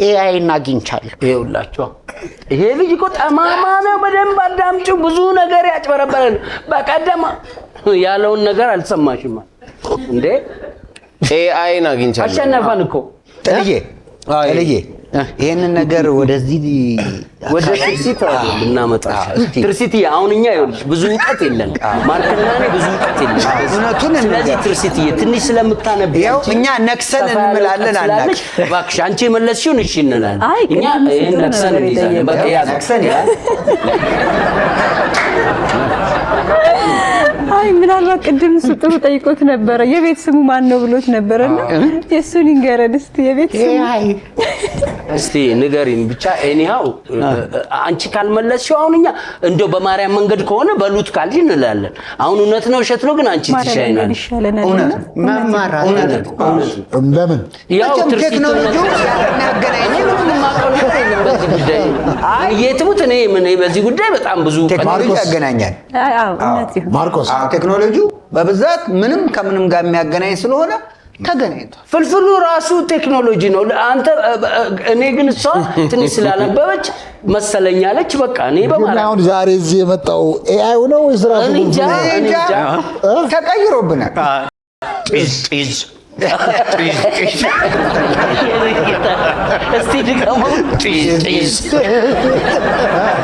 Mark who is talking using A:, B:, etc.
A: ኤአይን አግኝቻለሁ
B: ይኸውላችሁ ይሄ ልጅ እኮ ጠማማ ነው በደንብ አዳምጪ ብዙ ነገር ያጭበረበረን በቀደም ያለውን ነገር አልሰማሽም እንዴ
C: ኤአይን አግኝቻለሁ
B: አሸነፈን እኮ
A: ልጄ ይሄንን ነገር ወደዚህ
B: ወደ ትርሲት እናመጣሽ ትርሲት አሁንኛ ይኸውልሽ ብዙ እውቀት የለን ማርክና እኔ ብዙ እውቀት የለን
A: እውነቱን
B: ስለዚህ ትርሲት ትንሽ ስለምታነብ
A: ያው እኛ ነክሰን እንምላለን አላክ
B: እባክሽ አንቺ መለስሽውን እሺ እንላለን እኛ ነክሰን እንይዛለን በቃ ያ ነክሰን ያ
D: አይ ምናልባት ቅድም ጥሩ ጠይቆት ነበር የቤት ስሙ ማን ነው ብሎት ነበርና የሱን ይንገረን እስቲ የቤት ስሙ
B: እስቲ ንገሪን ብቻ ኤኒሃው አንቺ ካልመለስሽው አሁንኛ እንደው በማርያም መንገድ ከሆነ በሉት ካልሽ እንላለን አሁን እውነት ነው እሸት ነው ግን አንቺ ትሻይናለሽ
A: እውነት መማር
E: ለምን
B: ያው
A: ቴክኖሎጂ ያገናኝ
B: ምንም ማቀው ነገር የለም በዚህ ጉዳይ የትሙት እኔ ምን በዚህ ጉዳይ በጣም ብዙ
A: ቴክኖሎጂ ያገናኛል
D: አዎ እውነት ይሁን
E: ማርቆስ
A: ቴክኖሎጂ በብዛት ምንም ከምንም ጋር የሚያገናኝ ስለሆነ ተገናኝቷል
B: ፍልፍሉ ራሱ ቴክኖሎጂ ነው አንተ እኔ ግን እሷ ትንሽ ስላነበበች መሰለኛለች በቃ እኔ በማለት
E: አሁን ዛሬ እዚህ የመጣው ኤአይ ነው ወይስ ራሱ
B: እንጃ
A: ተቀይሮብናል
B: እስቲ ድገመው